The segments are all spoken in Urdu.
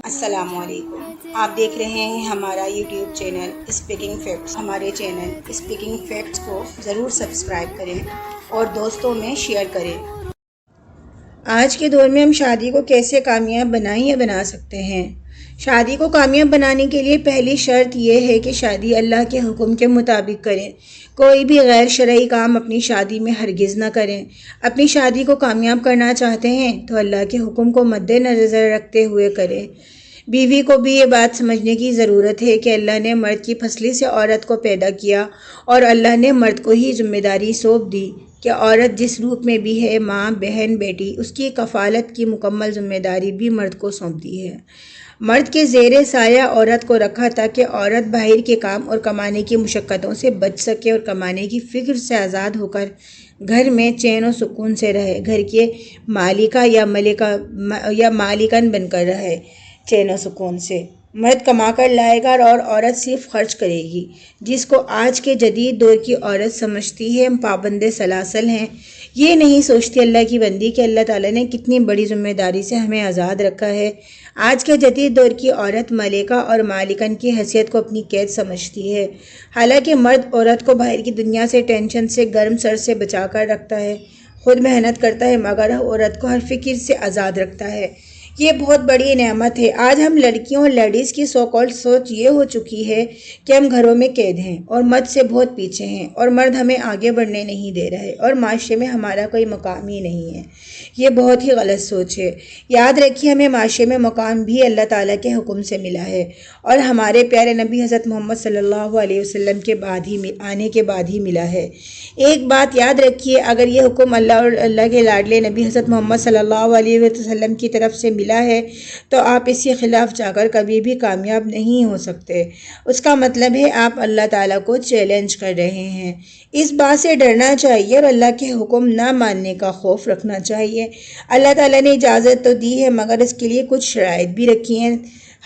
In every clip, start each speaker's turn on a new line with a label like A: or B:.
A: السلام علیکم، آپ دیکھ رہے ہیں ہمارا یوٹیوب چینل اسپیکنگ فیکٹس۔ ہمارے چینل اسپیکنگ فیکٹس کو ضرور سبسکرائب کریں اور دوستوں میں شیئر کریں۔ آج کے دور میں ہم شادی کو کیسے کامیاب بنائیں یا بنا سکتے ہیں؟ شادی کو کامیاب بنانے کے لیے پہلی شرط یہ ہے کہ شادی اللہ کے حکم کے مطابق کریں۔ کوئی بھی غیر شرعی کام اپنی شادی میں ہرگز نہ کریں۔ اپنی شادی کو کامیاب کرنا چاہتے ہیں تو اللہ کے حکم کو مد نظر رکھتے ہوئے کریں۔ بیوی کو بھی یہ بات سمجھنے کی ضرورت ہے کہ اللہ نے مرد کی پسلی سے عورت کو پیدا کیا اور اللہ نے مرد کو ہی ذمہ داری سونپ دی کہ عورت جس روپ میں بھی ہے، ماں، بہن، بیٹی، اس کی کفالت کی مکمل ذمہ داری بھی مرد کو سونپ دی ہے۔ مرد کے زیر سایہ عورت کو رکھا تاکہ عورت باہر کے کام اور کمانے کی مشقتوں سے بچ سکے اور کمانے کی فکر سے آزاد ہو کر گھر میں چین و سکون سے رہے، گھر کے مالکہ یا مالکن بن کر رہے چین و سکون سے۔ مرد کما کر لائے گا اور عورت صرف خرچ کرے گی، جس کو آج کے جدید دور کی عورت سمجھتی ہے ہم پابند سلاسل ہیں۔ یہ نہیں سوچتی اللہ کی بندی کہ اللہ تعالیٰ نے کتنی بڑی ذمہ داری سے ہمیں آزاد رکھا ہے۔ آج کے جدید دور کی عورت ملکہ اور مالکن کی حیثیت کو اپنی قید سمجھتی ہے، حالانکہ مرد عورت کو باہر کی دنیا سے، ٹینشن سے، گرم سر سے بچا کر رکھتا ہے، خود محنت کرتا ہے مگر عورت کو ہر فکر سے آزاد رکھتا ہے۔ یہ بہت بڑی نعمت ہے۔ آج ہم لڑکیوں اور لیڈیز کی سو کالڈ سوچ یہ ہو چکی ہے کہ ہم گھروں میں قید ہیں اور مرد سے بہت پیچھے ہیں اور مرد ہمیں آگے بڑھنے نہیں دے رہے اور معاشرے میں ہمارا کوئی مقام ہی نہیں ہے۔ یہ بہت ہی غلط سوچ ہے۔ یاد رکھیے ہمیں معاشرے میں مقام بھی اللہ تعالیٰ کے حکم سے ملا ہے اور ہمارے پیارے نبی حضرت محمد صلی اللہ علیہ وسلم کے آنے کے بعد ہی ملا ہے۔ ایک بات یاد رکھیے، اگر یہ حکم اللہ اور اللہ کے لاڈلے نبی حضرت محمد صلی اللہ علیہ وسلم کی طرف سے ملا ہے تو آپ اس کے خلاف جا کر کبھی بھی کامیاب نہیں ہو سکتے۔ اس کا مطلب ہے آپ اللہ تعالیٰ کو چیلنج کر رہے ہیں۔ اس بات سے ڈرنا چاہیے اور اللہ کے حکم نہ ماننے کا خوف رکھنا چاہیے۔ اللہ تعالیٰ نے اجازت تو دی ہے مگر اس کے لیے کچھ شرائط بھی رکھی ہیں۔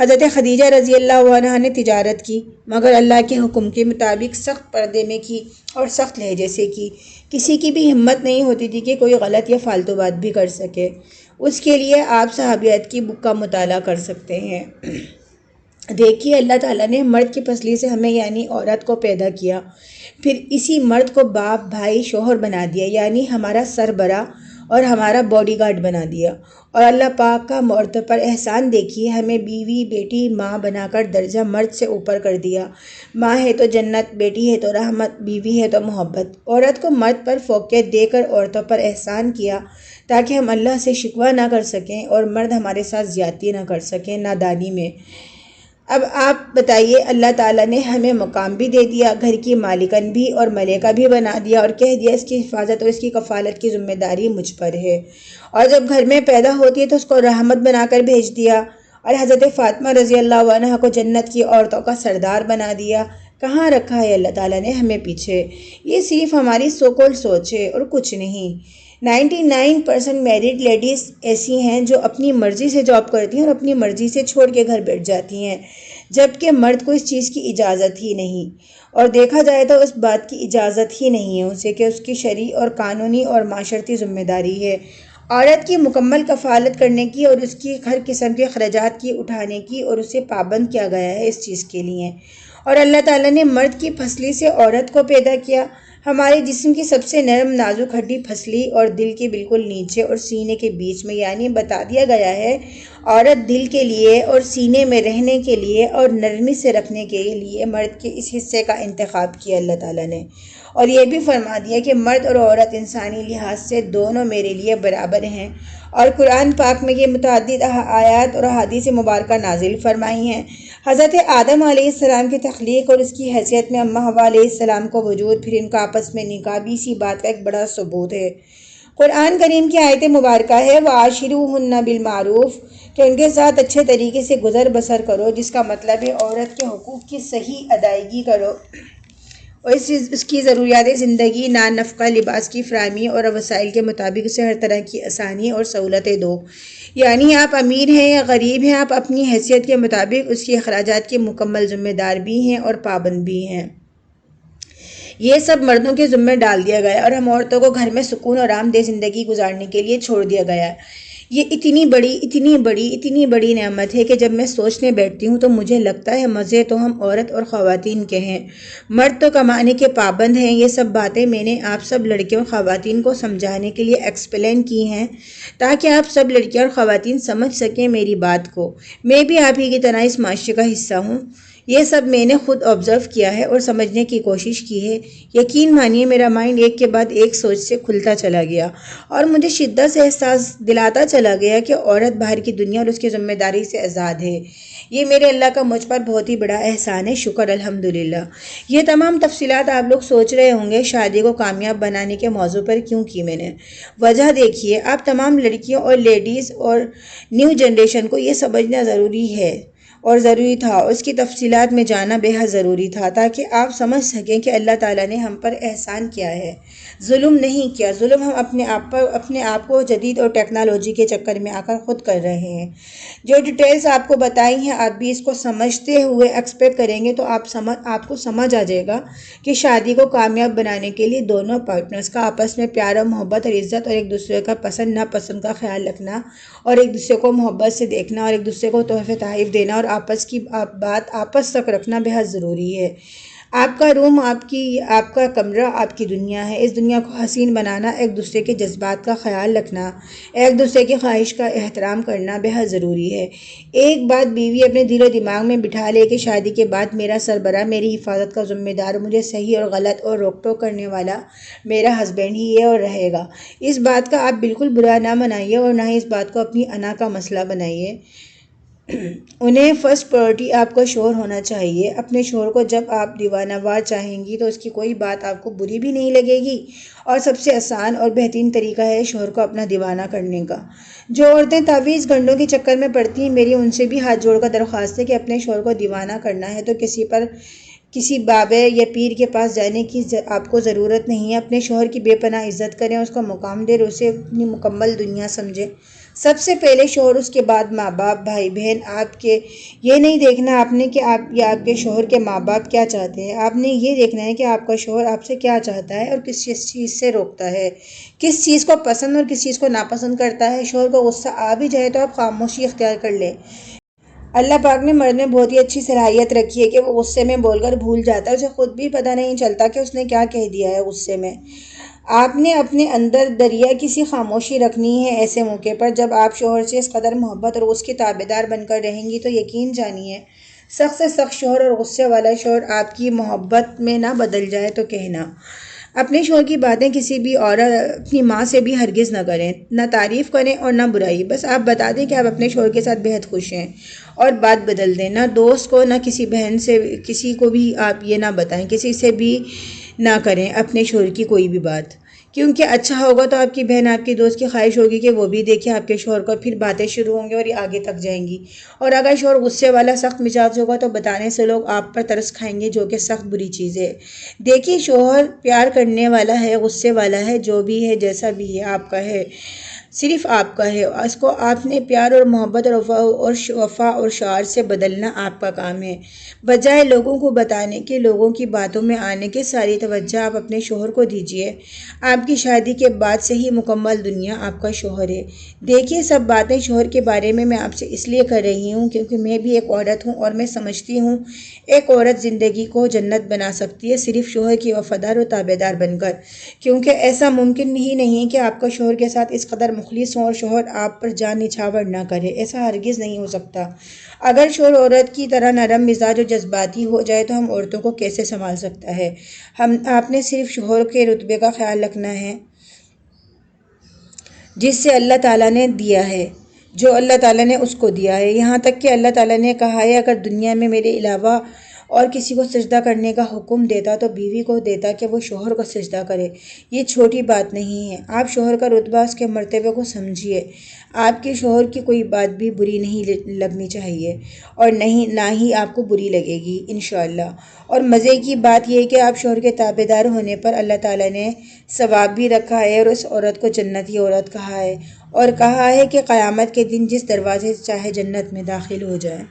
A: حضرت خدیجہ رضی اللہ عنہا نے تجارت کی مگر اللہ کے حکم کے مطابق سخت پردے میں کی اور سخت لہجے سے کی۔ کسی کی بھی ہمت نہیں ہوتی تھی کہ کوئی غلط یا فالتو بات بھی کر سکے۔ اس کے لیے آپ صحابیات کی بک کا مطالعہ کر سکتے ہیں۔ دیکھیے اللہ تعالیٰ نے مرد کی پسلی سے ہمیں یعنی عورت کو پیدا کیا، پھر اسی مرد کو باپ، بھائی، شوہر بنا دیا یعنی ہمارا سربراہ اور ہمارا باڈی گارڈ بنا دیا۔ اور اللہ پاک کا عورتوں پر احسان دیکھیے، ہمیں بیوی، بیٹی، ماں بنا کر درجہ مرد سے اوپر کر دیا۔ ماں ہے تو جنت، بیٹی ہے تو رحمت، بیوی ہے تو محبت۔ عورت کو مرد پر فوقیت دے کر عورتوں پر احسان کیا تاکہ ہم اللہ سے شکوہ نہ کر سکیں اور مرد ہمارے ساتھ زیادتی نہ کر سکیں نادانی میں۔ اب آپ بتائیے، اللہ تعالیٰ نے ہمیں مقام بھی دے دیا، گھر کی مالکن بھی اور ملکہ بھی بنا دیا اور کہہ دیا اس کی حفاظت اور اس کی کفالت کی ذمہ داری مجھ پر ہے۔ اور جب گھر میں پیدا ہوتی ہے تو اس کو رحمت بنا کر بھیج دیا اور حضرت فاطمہ رضی اللہ عنہا کو جنت کی عورتوں کا سردار بنا دیا۔ کہاں رکھا ہے اللہ تعالیٰ نے ہمیں پیچھے؟ یہ صرف ہماری سو کالڈ سوچ ہے اور کچھ نہیں۔ 99% میرڈ لیڈیز ایسی ہیں جو اپنی مرضی سے جاب کرتی ہیں اور اپنی مرضی سے چھوڑ کے گھر بیٹھ جاتی ہیں، جبکہ مرد کو اس چیز کی اجازت ہی نہیں، اور دیکھا جائے تو اس بات کی اجازت ہی نہیں ہے اسے کہ اس کی شرعی اور قانونی اور معاشرتی ذمہ داری ہے عورت کی مکمل کفالت کرنے کی اور اس کی ہر قسم کے اخراجات کی اٹھانے کی، اور اسے پابند کیا گیا ہے اس چیز کے لیے۔ اور اللہ تعالیٰ نے مرد کی پسلی سے عورت کو پیدا کیا۔ ہمارے جسم کی سب سے نرم نازک ہڈی پسلی اور دل کے بالکل نیچے اور سینے کے بیچ میں، یعنی بتا دیا گیا ہے عورت دل کے لیے اور سینے میں رہنے کے لیے اور نرمی سے رکھنے کے لیے مرد کے اس حصے کا انتخاب کیا اللہ تعالیٰ نے، اور یہ بھی فرما دیا کہ مرد اور عورت انسانی لحاظ سے دونوں میرے لیے برابر ہیں۔ اور قرآن پاک میں یہ متعدد آیات اور احادیث مبارکہ نازل فرمائی ہیں۔ حضرت آدم علیہ السلام کی تخلیق اور اس کی حیثیت میں اماں حوا علیہ السلام کو وجود، پھر ان کا آپس میں نکاح بھی اسی بات کا ایک بڑا ثبوت ہے۔ قرآن کریم کی آیت مبارکہ ہے وَعَاشِرُوهُنَّ بِالْمَعْرُوفِ، کہ ان کے ساتھ اچھے طریقے سے گزر بسر کرو، جس کا مطلب ہے عورت کے حقوق کی صحیح ادائیگی کرو اور اس کی ضروریات زندگی، نان، نفقہ، لباس کی فراہمی اور وسائل کے مطابق اسے ہر طرح کی آسانی اور سہولتیں دو۔ یعنی آپ امیر ہیں یا غریب ہیں، آپ اپنی حیثیت کے مطابق اس کے اخراجات کے مکمل ذمہ دار بھی ہیں اور پابند بھی ہیں۔ یہ سب مردوں کے ذمہ ڈال دیا گیا اور ہم عورتوں کو گھر میں سکون اور آرام دہ زندگی گزارنے کے لیے چھوڑ دیا گیا ہے۔ یہ اتنی بڑی نعمت ہے کہ جب میں سوچنے بیٹھتی ہوں تو مجھے لگتا ہے مزے تو ہم عورت اور خواتین کے ہیں، مرد تو کمانے کے پابند ہیں۔ یہ سب باتیں میں نے آپ سب لڑکیوں اور خواتین کو سمجھانے کے لیے ایکسپلین کی ہیں تاکہ آپ سب لڑکیاں اور خواتین سمجھ سکیں میری بات کو۔ میں بھی آپ ہی کی طرح اس معاشرے کا حصہ ہوں۔ یہ سب میں نے خود آبزرو کیا ہے اور سمجھنے کی کوشش کی ہے۔ یقین مانیے میرا مائنڈ ایک کے بعد ایک سوچ سے کھلتا چلا گیا اور مجھے شدت سے احساس دلاتا چلا گیا کہ عورت باہر کی دنیا اور اس کی ذمہ داری سے آزاد ہے۔ یہ میرے اللہ کا مجھ پر بہت ہی بڑا احسان ہے، شکر الحمدللہ۔ یہ تمام تفصیلات آپ لوگ سوچ رہے ہوں گے شادی کو کامیاب بنانے کے موضوع پر کیوں کی میں نے۔ وجہ دیکھیے، آپ تمام لڑکیوں اور لیڈیز اور نیو جنریشن کو یہ سمجھنا ضروری ہے اور ضروری تھا، اور اس کی تفصیلات میں جانا بے حد ضروری تھا تاکہ آپ سمجھ سکیں کہ اللہ تعالیٰ نے ہم پر احسان کیا ہے، ظلم نہیں کیا۔ ظلم ہم اپنے آپ کو جدید اور ٹیکنالوجی کے چکر میں آ کر خود کر رہے ہیں۔ جو ڈیٹیلز آپ کو بتائی ہیں، آپ بھی اس کو سمجھتے ہوئے ایکسپیکٹ کریں گے تو آپ کو سمجھ آ جائے گا کہ شادی کو کامیاب بنانے کے لیے دونوں پارٹنرز کا آپس میں پیار و محبت اور عزت اور ایک دوسرے کا پسند ناپسند کا خیال رکھنا اور ایک دوسرے کو محبت سے دیکھنا اور ایک دوسرے کو تحفے تحائف دینا اور آپس کی بات آپس تک رکھنا بے حد ضروری ہے۔ آپ کا روم، آپ کا کمرہ آپ کی دنیا ہے۔ اس دنیا کو حسین بنانا، ایک دوسرے کے جذبات کا خیال رکھنا، ایک دوسرے کی خواہش کا احترام کرنا بے حد ضروری ہے۔ ایک بات بیوی اپنے دل و دماغ میں بٹھا لے کہ شادی کے بعد میرا سربراہ، میری حفاظت کا ذمہ دار، مجھے صحیح اور غلط اور روک ٹوک کرنے والا میرا ہسبینڈ ہی ہے اور رہے گا۔ اس بات کا آپ بالکل برا نہ منائیے اور نہ ہی اس بات کو اپنی انا کا مسئلہ بنائیے۔ انہیں فرسٹ پرائرٹی آپ کا شوہر ہونا چاہیے۔ اپنے شوہر کو جب آپ دیوانہ وار چاہیں گی تو اس کی کوئی بات آپ کو بری بھی نہیں لگے گی، اور سب سے آسان اور بہترین طریقہ ہے شوہر کو اپنا دیوانہ کرنے کا۔ جو عورتیں تعویذ گھنٹوں کے چکر میں پڑتی ہیں، میری ان سے بھی ہاتھ جوڑ کر درخواست ہے کہ اپنے شوہر کو دیوانہ کرنا ہے تو کسی بابے یا پیر کے پاس جانے کی آپ کو ضرورت نہیں ہے۔ اپنے شوہر کی بے پناہ عزت کریں، اس کو مقام دیں اور اسے اپنی مکمل دنیا سمجھیں۔ سب سے پہلے شوہر، اس کے بعد ماں باپ، بھائی بہن۔ آپ کے یہ نہیں دیکھنا آپ نے کہ آپ یا آپ کے شوہر کے ماں باپ کیا چاہتے ہیں، آپ نے یہ دیکھنا ہے کہ آپ کا شوہر آپ سے کیا چاہتا ہے اور کس چیز سے روکتا ہے، کس چیز کو پسند اور کس چیز کو ناپسند کرتا ہے۔ شوہر کو غصہ آ بھی جائے تو آپ خاموشی اختیار کر لیں۔ اللہ پاک نے مرد میں بہت ہی اچھی صلاحیت رکھی ہے کہ وہ غصے میں بول کر بھول جاتا ہے، اسے خود بھی پتہ نہیں چلتا کہ اس نے کیا کہہ دیا ہے غصے میں۔ آپ نے اپنے اندر دریا کسی خاموشی رکھنی ہے ایسے موقع پر جب آپ شوہر سے اس قدر محبت اور اس کی تابعدار بن کر رہیں گی تو یقین جانیے سخت سے سخت شوہر اور غصے والا شوہر آپ کی محبت میں نہ بدل جائے تو کہنا۔ اپنے شوہر کی باتیں کسی بھی عورت اپنی ماں سے بھی ہرگز نہ کریں، نہ تعریف کریں اور نہ برائی۔ بس آپ بتا دیں کہ آپ اپنے شوہر کے ساتھ بہت خوش ہیں اور بات بدل دیں۔ نہ دوست کو، نہ کسی بہن سے، کسی کو بھی آپ یہ نہ بتائیں، کسی سے بھی نہ کریں اپنے شوہر کی کوئی بھی بات، کیونکہ اچھا ہوگا تو آپ کی بہن، آپ کی دوست کی خواہش ہوگی کہ وہ بھی دیکھے آپ کے شوہر کو، پھر باتیں شروع ہوں گی اور یہ آگے تک جائیں گی۔ اور اگر شوہر غصے والا سخت مزاج ہوگا تو بتانے سے لوگ آپ پر ترس کھائیں گے، جو کہ سخت بری چیز ہے۔ دیکھیے شوہر پیار کرنے والا ہے، غصے والا ہے، جو بھی ہے جیسا بھی ہے آپ کا ہے، صرف آپ کا ہے۔ اس کو آپ نے پیار اور محبت اور وفا اور شعار سے بدلنا آپ کا کام ہے، بجائے لوگوں کو بتانے کے، لوگوں کی باتوں میں آنے کے۔ ساری توجہ آپ اپنے شوہر کو دیجیے۔ آپ کی شادی کے بعد سے ہی مکمل دنیا آپ کا شوہر ہے۔ دیکھیے سب باتیں شوہر کے بارے میں آپ سے اس لیے کر رہی ہوں کیونکہ میں بھی ایک عورت ہوں اور میں سمجھتی ہوں ایک عورت زندگی کو جنت بنا سکتی ہے صرف شوہر کی وفادار و تابعدار بن کر، کیونکہ ایسا ممکن ہی نہیں کہ آپ کا شوہر کے ساتھ اس قدر مخلص ہوں اور شوہر آپ پر جان نچھاور نہ کرے، ایسا ہرگز نہیں ہو سکتا۔ اگر شوہر عورت کی طرح نرم مزاج اور جذباتی ہو جائے تو ہم عورتوں کو کیسے سنبھال سکتا ہے؟ آپ نے صرف شوہر کے رتبے کا خیال رکھنا ہے جس سے اللہ تعالیٰ نے دیا ہے، جو اللہ تعالیٰ نے اس کو دیا ہے۔ یہاں تک کہ اللہ تعالیٰ نے کہا ہے اگر دنیا میں میرے علاوہ اور کسی کو سجدہ کرنے کا حکم دیتا تو بیوی کو دیتا کہ وہ شوہر کو سجدہ کرے۔ یہ چھوٹی بات نہیں ہے۔ آپ شوہر کا رتبہ، اس کے مرتبے کو سمجھیے۔ آپ کے شوہر کی کوئی بات بھی بری نہیں لگنی چاہیے اور نہ ہی آپ کو بری لگے گی انشاءاللہ۔ اور مزے کی بات یہ ہے کہ آپ شوہر کے تابعدار ہونے پر اللہ تعالیٰ نے ثواب بھی رکھا ہے اور اس عورت کو جنتی عورت کہا ہے اور کہا ہے کہ قیامت کے دن جس دروازے سے چاہے جنت میں داخل ہو جائے۔